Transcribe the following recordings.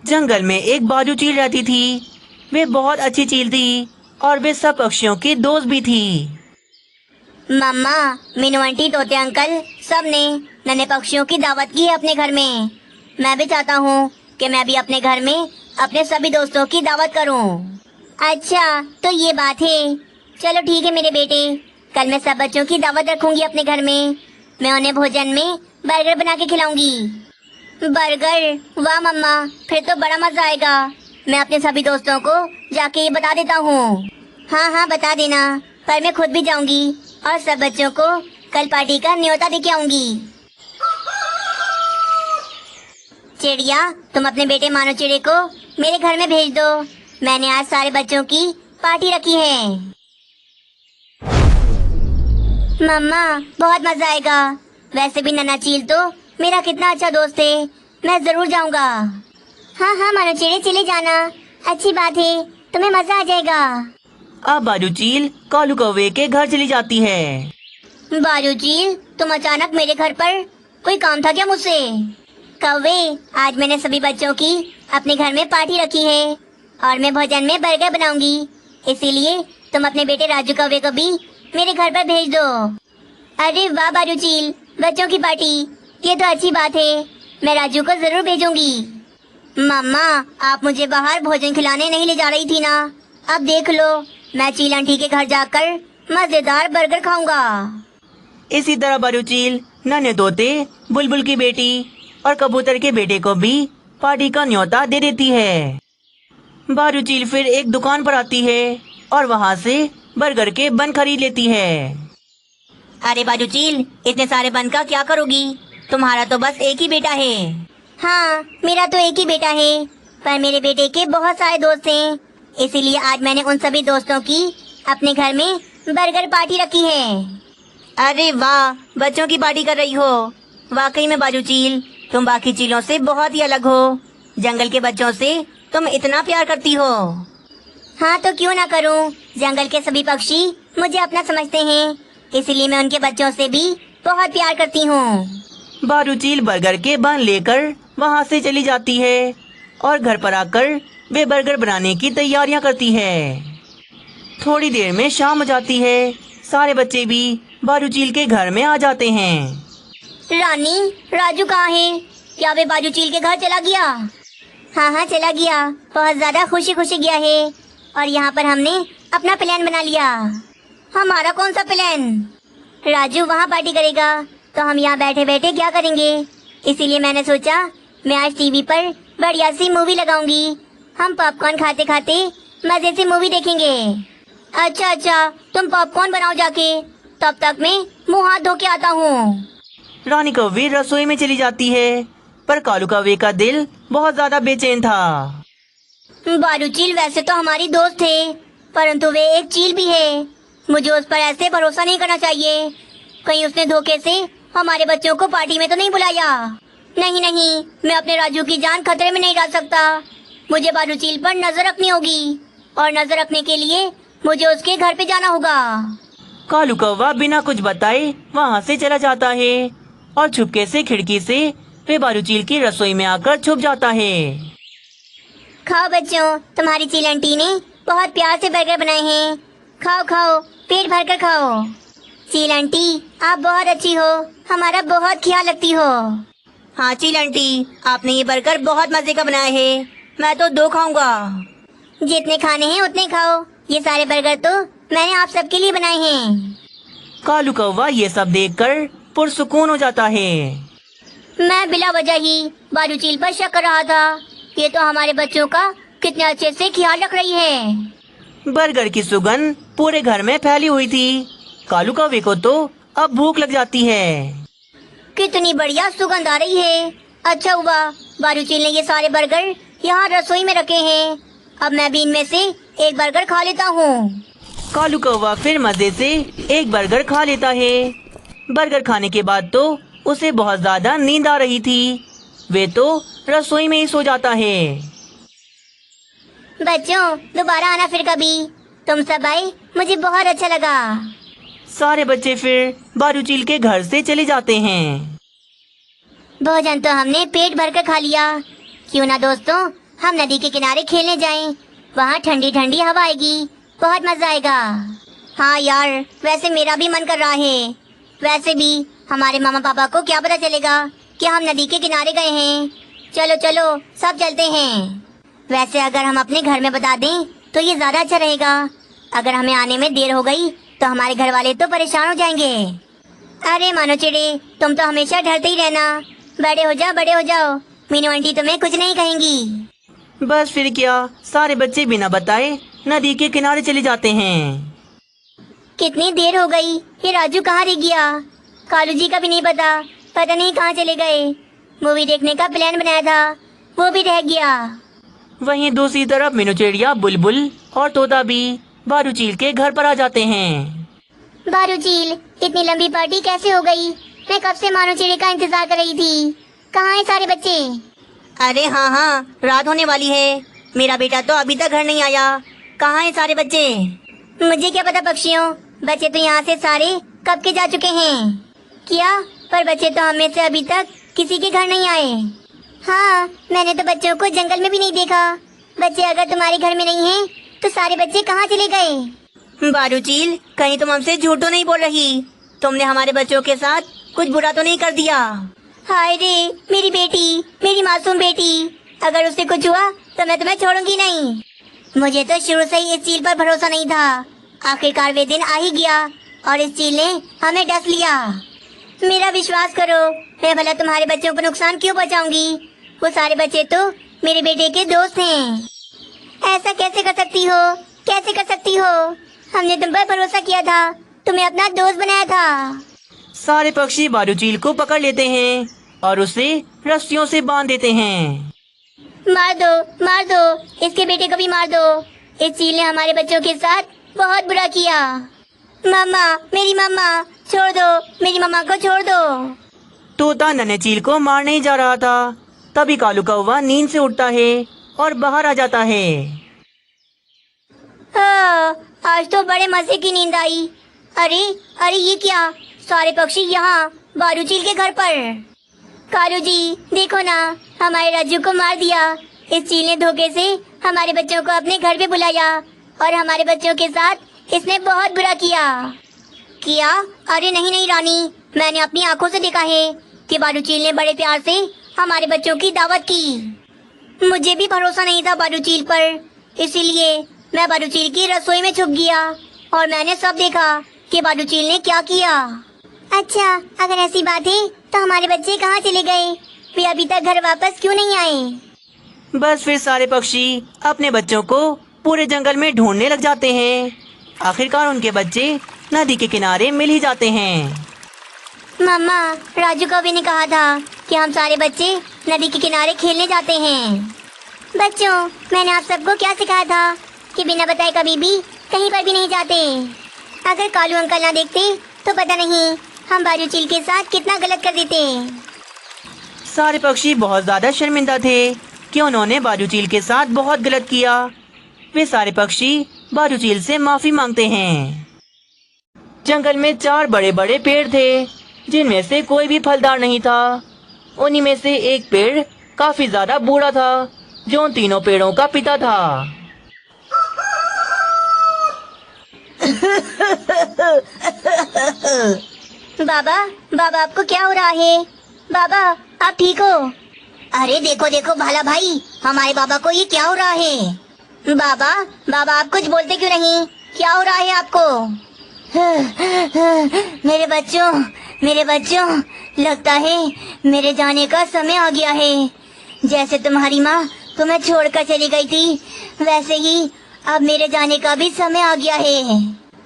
जंगल में एक बाजू चील रहती थी। वे बहुत अच्छी चील थी और वे सब पक्षियों की दोस्त भी थी। मम्मा, मीनू आंटी, तोते अंकल सब ने नन्हे पक्षियों की दावत की है अपने घर में। मैं भी चाहता हूँ कि मैं भी अपने घर में अपने सभी दोस्तों की दावत करूँ। अच्छा, तो ये बात है। चलो ठीक है मेरे बेटे, कल मैं सब बच्चों की दावत रखूंगी अपने घर में। मैं उन्हें भोजन में बर्गर बना के खिलाऊंगी। बर्गर? वाह मम्मा, फिर तो बड़ा मजा आएगा। मैं अपने सभी दोस्तों को जाके ये बता देता हूँ। हाँ हाँ, बता देना, पर मैं खुद भी जाऊंगी और सब बच्चों को कल पार्टी का न्योता देके आऊंगी। चिड़िया, तुम अपने बेटे मानो चिड़े को मेरे घर में भेज दो। मैंने आज सारे बच्चों की पार्टी रखी है। मम्मा, बहुत मजा आएगा। वैसे भी नन्हा चील तो मेरा कितना अच्छा दोस्त है। मैं जरूर जाऊंगा। हाँ हाँ मानो चिड़े, चले जाना, अच्छी बात है, तुम्हें मजा आ जाएगा। अब बाजू चील कालू कौवे के घर चली जाती है। बाजू चील, तुम अचानक मेरे घर पर, कोई काम था क्या मुझसे? कौवे, आज मैंने सभी बच्चों की अपने घर में पार्टी रखी है और मैं भोजन में बर्गर बनाऊंगी। इसीलिए तुम अपने बेटे राजू कौवे को भी मेरे घर पर भेज दो। अरे वाह बाजू चील, बच्चों की पार्टी, ये तो अच्छी बात है। मैं राजू को जरूर भेजूंगी। मम्मा, आप मुझे बाहर भोजन खिलाने नहीं ले जा रही थी ना? अब देख लो, मैं चील आंटी के घर जाकर मजेदार बर्गर खाऊंगा। इसी तरह बाजू चील नन्हे तोते, बुलबुल की बेटी और कबूतर के बेटे को भी पार्टी का न्योता दे देती है। बाजू चील फिर एक दुकान पर आती है और वहाँ से बर्गर के बन खरीद लेती है। अरे बाजू चील, इतने सारे बन का क्या करोगी? तुम्हारा तो बस एक ही बेटा है। हाँ, मेरा तो एक ही बेटा है, पर मेरे बेटे के बहुत सारे दोस्त हैं। इसीलिए आज मैंने उन सभी दोस्तों की अपने घर में बर्गर पार्टी रखी है। अरे वाह, बच्चों की पार्टी कर रही हो। वाकई में बाजू चील, तुम बाकी चीलों से बहुत ही अलग हो। जंगल के बच्चों से तुम इतना प्यार करती हो। हाँ तो क्यों ना करूँ, जंगल के सभी पक्षी मुझे अपना समझते हैं, इसीलिए मैं उनके बच्चों से भी बहुत प्यार करती हूँ। बाजू चील बर्गर के बन लेकर वहाँ से चली जाती है और घर पर आकर वे बर्गर बनाने की तैयारियां करती है। थोड़ी देर में शाम हो जाती है। सारे बच्चे भी बाजू चील के घर में आ जाते हैं। रानी, राजू कहाँ है? क्या वे बाजू चील के घर चला गया? हाँ हाँ, चला गया, बहुत ज्यादा खुशी खुशी गया है। और यहाँ पर हमने अपना प्लान बना लिया। हमारा कौन सा प्लान? राजू वहाँ पार्टी करेगा तो हम यहाँ बैठे बैठे क्या करेंगे? इसीलिए मैंने सोचा मैं आज टीवी पर बढ़िया सी मूवी लगाऊंगी। हम पॉपकॉर्न खाते खाते मजे से मूवी देखेंगे। अच्छा अच्छा, तुम पॉपकॉर्न बनाओ जाके, तब तक मैं मुँह हाथ धो के आता हूँ। रानी कौवे रसोई में चली जाती है, पर कालू कौवे का दिल बहुत ज्यादा बेचैन था। बाजू चील वैसे तो हमारी दोस्त है, परंतु वे एक चील भी है। मुझे उस पर ऐसे भरोसा नहीं करना चाहिए। कहीं उसने धोखे से हमारे बच्चों को पार्टी में तो नहीं बुलाया। नहीं नहीं, मैं अपने राजू की जान खतरे में नहीं डाल सकता। मुझे बाजू चील पर नजर रखनी होगी और नजर रखने के लिए मुझे उसके घर पे जाना होगा। कालू कौवा बिना कुछ बताए वहाँ से चला जाता है और छुपके से खिड़की से वे बाजू चील की रसोई में आकर छुप जाता है। खाओ बच्चों, तुम्हारी चील आंटी ने बहुत प्यार से बर्गर बनाए हैं। खाओ खाओ, पेट भर कर खाओ। चील आंटी, आप बहुत अच्छी हो, हमारा बहुत ख्याल रखती हो। हाँ चील आंटी, आपने ये बर्गर बहुत मजे का बनाया है। मैं तो 2 खाऊंगा। जितने खाने हैं उतने खाओ, ये सारे बर्गर तो मैंने आप सबके लिए बनाए हैं। कालू कौवा ये सब देखकर पुरसुकून हो जाता है। मैं बिला वजह ही बाजू चील पर शक कर रहा था। ये तो हमारे बच्चों का कितने अच्छे से ख्याल रख रही है। बर्गर की सुगंध पूरे घर में फैली हुई थी। कालू कौवे को तो अब भूख लग जाती है। कितनी बढ़िया सुगंध आ रही है। अच्छा हुआ बाजू चील ने ये सारे बर्गर यहाँ रसोई में रखे हैं। अब मैं भी इनमें से एक बर्गर खा लेता हूँ। कालू कौवा फिर मजे से एक बर्गर खा लेता है। बर्गर खाने के बाद तो उसे बहुत ज्यादा नींद आ रही थी। वे तो रसोई में ही सो जाता है। बच्चों, दोबारा आना फिर कभी। तुम सब आए, मुझे बहुत अच्छा लगा। सारे बच्चे फिर बाजू चील के घर से चले जाते हैं। भोजन तो हमने पेट भर कर खा लिया। क्यों ना दोस्तों, हम नदी के किनारे खेलने जाएं। वहाँ ठंडी ठंडी हवा आएगी, बहुत मजा आएगा। हाँ यार, वैसे मेरा भी मन कर रहा है। वैसे भी हमारे मामा पापा को क्या पता चलेगा कि हम नदी के किनारे गए हैं। चलो चलो सब चलते हैं। वैसे अगर हम अपने घर में बता दें तो ये ज्यादा अच्छा रहेगा। अगर हमें आने में देर हो गई तो हमारे घर वाले तो परेशान हो जाएंगे। अरे मानो चिड़े, तुम तो हमेशा डरते ही रहना। बड़े हो जाओ, बड़े हो जाओ, मीनू आंटी तुम्हें कुछ नहीं कहेंगी। बस फिर क्या, सारे बच्चे बिना बताए नदी के किनारे चले जाते हैं। कितनी देर हो गई, ये राजू कहाँ रह गया? कालू जी का भी नहीं पता नहीं कहाँ चले गए। मूवी देखने का प्लान बनाया था, वो भी रह गया। वहीं दूसरी तरफ मीनू चिड़िया, बुलबुल और तोता भी बारू चील के घर पर आ जाते हैं। बारू चील, इतनी लंबी पार्टी कैसे हो गई? मैं कब से मानो चिड़े का इंतजार कर रही थी। कहाँ हैं सारे बच्चे? अरे हाँ, रात होने वाली है। मेरा बेटा तो अभी तक घर नहीं आया। कहाँ हैं सारे बच्चे? मुझे क्या पता पक्षियों, बच्चे तो यहाँ से सारे कब के जा चुके हैं। क्या? पर बच्चे तो हमें से अभी तक किसी के घर नहीं आए। हाँ, मैंने तो बच्चों को जंगल में भी नहीं देखा। बच्चे अगर तुम्हारे घर में नहीं हैं, तो सारे बच्चे कहाँ चले गए? बारू चील, कहीं तुम हमसे झूठ तो नहीं बोल रही? तुमने हमारे बच्चों के साथ कुछ बुरा तो नहीं कर दिया? हाय रे, मेरी बेटी, मेरी मासूम बेटी, अगर उससे कुछ हुआ तो मैं तुम्हें छोड़ूंगी नहीं। मुझे तो शुरू से ही इस चील पर भरोसा नहीं था। आखिरकार वे दिन आ ही गया और इस चील ने हमें डस लिया। मेरा विश्वास करो, मैं भला तुम्हारे बच्चों को नुकसान क्यों पहुंचाऊंगी? वो सारे बच्चे तो मेरे बेटे के दोस्त हैं। ऐसा कैसे कर सकती हो? कैसे कर सकती हो? हमने तुम पर भरोसा किया था, तुम्हें अपना दोस्त बनाया था। सारे पक्षी बारू चील को पकड़ लेते हैं और उसे रस्सियों से बांध देते हैं। मार दो, इसके बेटे को भी मार दो। इस चील ने हमारे बच्चों के साथ बहुत बुरा किया। मम्मा, मेरी मम्मा, छोड़ दो, मेरी मम्मा को छोड़ दो। तोता नन्हे चील को मारने ही जा रहा था, तभी कालू कौवा नींद से उठता है और बाहर आ जाता है। आज तो बड़े मजे की नींद आई। अरे ये क्या? सारे पक्षी यहाँ बारू चील के घर पर। कालू जी, देखो ना, हमारे राजू को मार दिया। इस चील ने धोखे से हमारे बच्चों को अपने घर पे बुलाया और हमारे बच्चों के साथ इसने बहुत बुरा किया। अरे नहीं रानी, मैंने अपनी आंखों से देखा है कि बारू चील ने बड़े प्यार से हमारे बच्चों की दावत की। मुझे भी भरोसा नहीं था बारू चील पर, इसीलिए मैं बारू चील की रसोई में छुप गया और मैंने सब देखा कि बारू चील ने क्या किया। अच्छा, अगर ऐसी बात है तो हमारे बच्चे कहाँ चले गए? वे अभी तक घर वापस क्यों नहीं आए? बस फिर सारे पक्षी अपने बच्चों को पूरे जंगल में ढूंढने लग जाते हैं। आखिरकार उनके बच्चे नदी के किनारे मिल ही जाते हैं। मम्मा, राजू को भी ने कहा था कि हम सारे बच्चे नदी के किनारे खेलने जाते हैं। बच्चों, मैंने आप सबको क्या सिखाया था कि बिना बताए कभी भी कहीं पर भी नहीं जाते। अगर कालू अंकल ना देखते तो पता नहीं हम बारू चील के साथ कितना गलत कर देते। सारे पक्षी बहुत ज्यादा शर्मिंदा थे कि उन्होंने बारू चील के साथ बहुत गलत किया। वे सारे पक्षी बारू चील से माफी मांगते हैं। जंगल में 4 बड़े बड़े पेड़ थे, जिनमें से कोई भी फलदार नहीं था। उन्हीं में से एक पेड़ काफी ज्यादा बूढ़ा था, जो उन तीनों पेड़ों का पिता था। बाबा, आपको क्या हो रहा है? बाबा, आप ठीक हो? अरे देखो भाला भाई, हमारे बाबा को ये क्या हो रहा है? बाबा आप कुछ बोलते क्यों नहीं? क्या हो रहा है आपको? मेरे बच्चों, लगता है मेरे जाने का समय आ गया है। जैसे तुम्हारी माँ तुम्हें छोड़कर चली गई थी, वैसे ही अब मेरे जाने का भी समय आ गया है।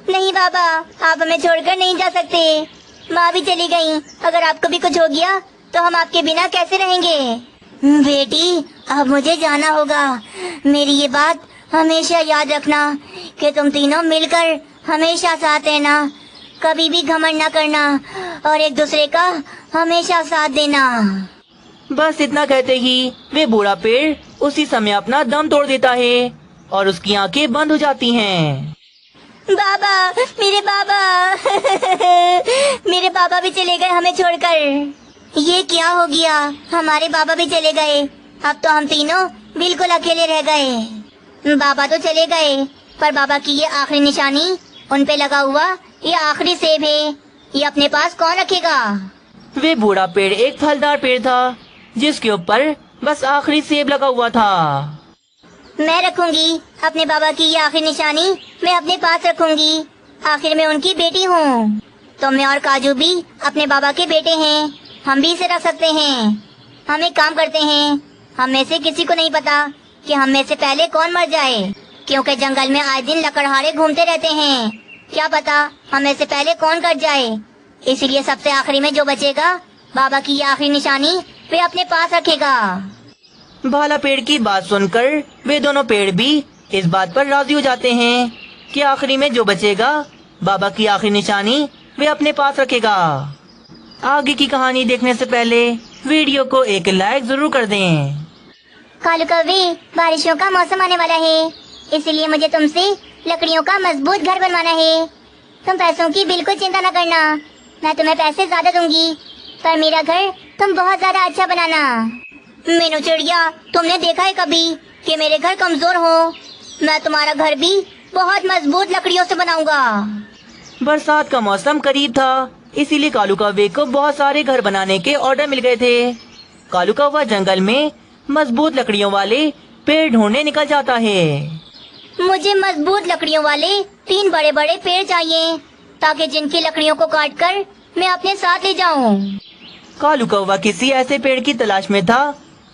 नहीं बाबा, आप हमें छोड़कर नहीं जा सकते। माँ भी चली गई, अगर आपको भी कुछ हो गया तो हम आपके बिना कैसे रहेंगे? बेटी, अब मुझे जाना होगा। मेरी ये बात हमेशा याद रखना कि तुम तीनों मिलकर हमेशा साथ रहना, कभी भी घमंड न करना और एक दूसरे का हमेशा साथ देना। बस इतना कहते ही वे बूढ़ा पेड़ उसी समय अपना दम तोड़ देता है और उसकी आंखें बंद हो जाती हैं। बाबा, मेरे बाबा मेरे बाबा भी चले गए हमें छोड़कर। ये क्या हो गया? हमारे बाबा भी चले गए। अब तो हम तीनों बिल्कुल अकेले रह गए। बाबा तो चले गए, पर बाबा की ये आखिरी निशानी, उन पे लगा हुआ ये आखिरी सेब है, ये अपने पास कौन रखेगा? वे बूढ़ा पेड़ एक फलदार पेड़ था जिसके ऊपर बस आखिरी सेब लगा हुआ था। मैं रखूंगी अपने बाबा की ये आखिरी निशानी, मैं अपने पास रखूंगी। आखिर मैं उनकी बेटी हूँ। तो मैं और काजू भी अपने बाबा के बेटे हैं, हम भी इसे रख सकते हैं। हम एक काम करते हैं, हम में से किसी को नहीं पता कि हम में से पहले कौन मर जाए, क्योंकि जंगल में आए दिन लकड़हारे घूमते रहते हैं। क्या पता हम में से पहले कौन कट जाए। इसीलिए सबसे आखिरी में जो बचेगा, बाबा की ये आखिरी निशानी वे अपने पास रखेगा। भाला पेड़ की बात सुनकर वे दोनों पेड़ भी इस बात पर राजी हो जाते हैं कि आखिरी में जो बचेगा, बाबा की आखिरी निशानी वे अपने पास रखेगा। आगे की कहानी देखने से पहले वीडियो को एक लाइक जरूर कर दें। कालू कौवे, बारिशों का मौसम आने वाला है, इसलिए मुझे तुमसे लकड़ियों का मजबूत घर बनवाना है। तुम पैसों की बिल्कुल चिंता न करना, मैं तुम्हें पैसे ज्यादा दूंगी, पर मेरा घर तुम बहुत ज्यादा अच्छा बनाना। मीनू चिड़िया, तुमने देखा है कभी कि मेरे घर कमजोर हो? मैं तुम्हारा घर भी बहुत मजबूत लकड़ियों से बनाऊंगा। बरसात का मौसम करीब था, इसीलिए कालू कौवे को बहुत सारे घर बनाने के ऑर्डर मिल गए थे। कालू कौवा जंगल में मजबूत लकड़ियों वाले पेड़ ढूंढने निकल जाता है। मुझे मजबूत लकड़ियों वाले 3 बड़े बड़े पेड़ चाहिए, ताकि जिनकी लकड़ियों को काटकर मैं अपने साथ ले जाऊं। कालू कौवा किसी ऐसे पेड़ की तलाश में था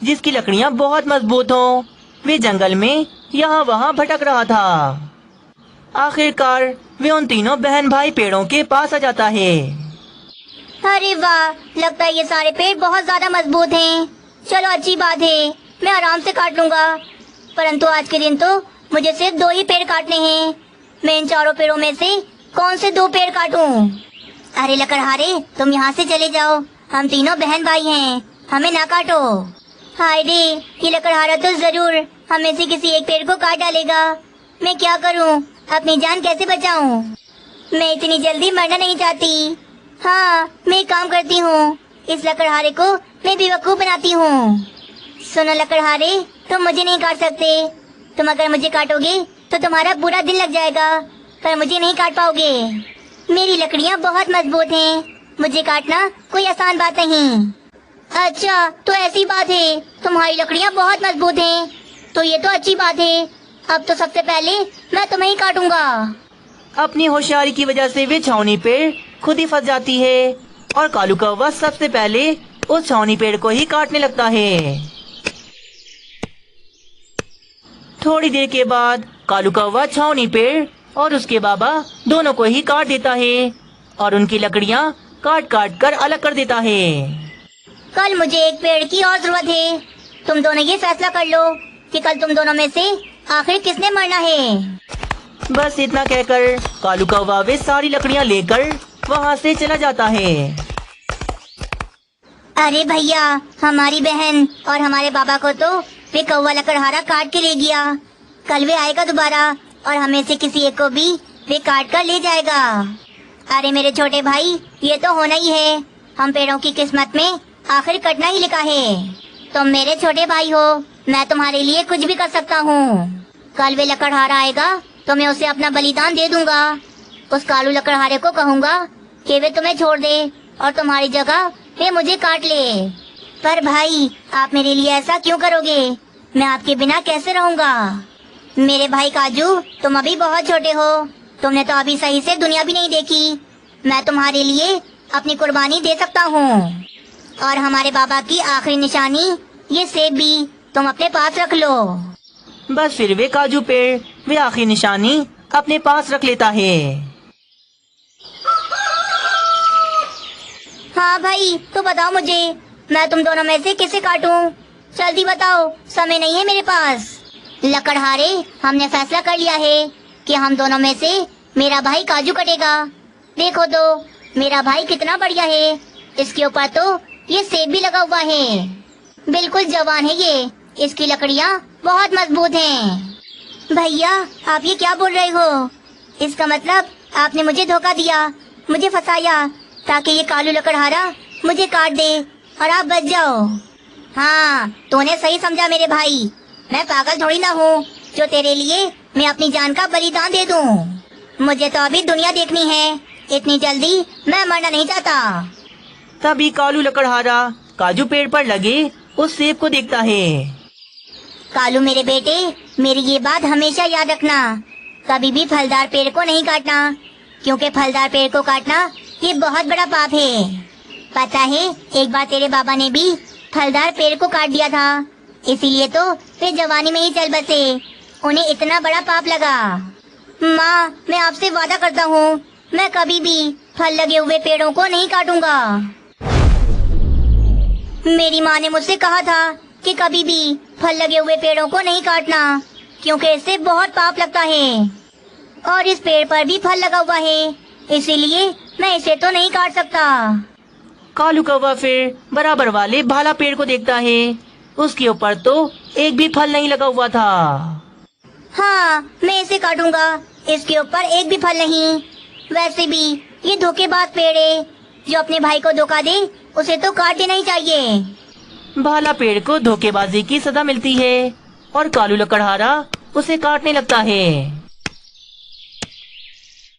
जिसकी लकड़ियां बहुत मजबूत हों। वे जंगल में यहाँ वहाँ भटक रहा था। आखिरकार वे उन तीनों बहन भाई पेड़ों के पास आ जाता है। अरे वाह, लगता है ये सारे पेड़ बहुत ज्यादा मजबूत हैं। चलो अच्छी बात है, मैं आराम से काट लूंगा। परंतु आज के दिन तो मुझे सिर्फ 2 ही पेड़ काटने हैं। मैं इन चारों पेड़ों में से कौन से 2 पेड़ काटूं? अरे लकड़हारे, तुम यहाँ से चले जाओ, हम तीनों बहन भाई हैं, हमें ना काटो। हाय रे, ये लकड़हारा तो जरूर हम में से किसी एक पेड़ को काट डालेगा। मैं क्या करूं? अपनी जान कैसे बचाऊं? मैं इतनी जल्दी मरना नहीं चाहती। हाँ, मैं एक काम करती हूँ, इस लकड़हारे को मैं बेवकूफ बनाती हूँ। सुनो लकड़हारे, तुम मुझे नहीं काट सकते। तुम अगर मुझे काटोगे तो तुम्हारा बुरा दिन लग जाएगा, पर मुझे नहीं काट पाओगे। मेरी लकड़ियाँ बहुत मजबूत हैं, मुझे काटना कोई आसान बात नहीं। अच्छा, तो ऐसी बात है, तुम्हारी लकड़ियाँ बहुत मजबूत हैं, तो ये तो अच्छी बात है। अब तो सबसे पहले मैं तुम्हें ही काटूंगा। अपनी होशियारी की वजह से वे छावनी पेड़ खुद ही फंस जाती है और कालू कौवा सबसे पहले उस छावनी पेड़ को ही काटने लगता है। थोड़ी देर के बाद कालू कौवा छावनी पेड़ और उसके बाबा दोनों को ही काट देता है और उनकी लकड़ियाँ काट काट कर अलग कर देता है। कल मुझे एक पेड़ की और जरूरत है। तुम दोनों ये फैसला कर लो कि कल तुम दोनों में से आखिर किसने मरना है। बस इतना कहकर कालू कौवा वे सारी लकड़ियाँ लेकर वहाँ से चला जाता है। अरे भैया, हमारी बहन और हमारे बाबा को तो वे कौवा लकड़हारा काट के ले गया। कल वे आएगा दोबारा और हमें से किसी एक को भी वे काट कर ले जाएगा। अरे मेरे छोटे भाई, ये तो होना ही है। हम पेड़ों की किस्मत में आखिर कटना ही लिखा है। तुम मेरे छोटे भाई हो, मैं तुम्हारे लिए कुछ भी कर सकता हूँ। कल वे लकड़हारा आएगा तो मैं उसे अपना बलिदान दे दूंगा। उस कालू लकड़हारे को कहूँगा कि वे तुम्हें छोड़ दे और तुम्हारी जगह वे मुझे काट ले। पर भाई, आप मेरे लिए ऐसा क्यों करोगे? मैं आपके बिना कैसे रहूँगा? मेरे भाई काजू, तुम अभी बहुत छोटे हो, तुमने तो अभी सही से दुनिया भी नहीं देखी। मैं तुम्हारे लिए अपनी कुर्बानी दे सकता हूँ। और हमारे बाबा की आखिरी निशानी, ये सेब भी तुम अपने पास रख लो। बस फिर वे काजू पेड़ वे आखिरी निशानी अपने पास रख लेता है। हाँ भाई, तो बताओ मुझे, मैं तुम दोनों में से किसे काटूं? जल्दी बताओ, समय नहीं है मेरे पास। लकड़हारे, हमने फैसला कर लिया है कि हम दोनों में से मेरा भाई काजू कटेगा। देखो तो मेरा भाई कितना बढ़िया है, इसके ऊपर तो ये सेब भी लगा हुआ है। बिल्कुल जवान है ये, इसकी लकड़ियाँ बहुत मजबूत हैं। भैया, आप ये क्या बोल रहे हो? इसका मतलब आपने मुझे धोखा दिया, मुझे फंसाया, ताकि ये कालू लकड़हारा मुझे काट दे और आप बच जाओ। हाँ, तूने सही समझा मेरे भाई। मैं पागल थोड़ी ना हूँ जो तेरे लिए मैं अपनी जान का बलिदान दे दूँ। मुझे तो अभी दुनिया देखनी है, इतनी जल्दी मैं मरना नहीं चाहता। तभी कालू लकड़हारा काजू पेड़ पर लगे उस सेब को देखता है। कालू मेरे बेटे, मेरी ये बात हमेशा याद रखना, कभी भी फलदार पेड़ को नहीं काटना, क्योंकि फलदार पेड़ को काटना ये बहुत बड़ा पाप है। पता है, एक बार तेरे बाबा ने भी फलदार पेड़ को काट दिया था, इसीलिए तो वे जवानी में ही चल बसे, उन्हें इतना बड़ा पाप लगा। माँ, मैं आपसे वादा करता हूँ, मैं कभी भी फल लगे हुए पेड़ों को नहीं काटूंगा। मेरी माँ ने मुझसे कहा था कि कभी भी फल लगे हुए पेड़ों को नहीं काटना, क्योंकि इससे बहुत पाप लगता है। और इस पेड़ पर भी फल लगा हुआ है, इसीलिए मैं इसे तो नहीं काट सकता। कालू कौवा फिर बराबर वाले भाला पेड़ को देखता है। उसके ऊपर तो एक भी फल नहीं लगा हुआ था। हाँ, मैं इसे काटूंगा, इसके ऊपर एक भी फल नहीं। वैसे भी ये धोखेबाज पेड़ है, जो अपने भाई को धोखा दे उसे तो काट देना ही चाहिए। भाला पेड़ को धोखेबाजी की सजा मिलती है और कालू लकड़हारा उसे काटने लगता है।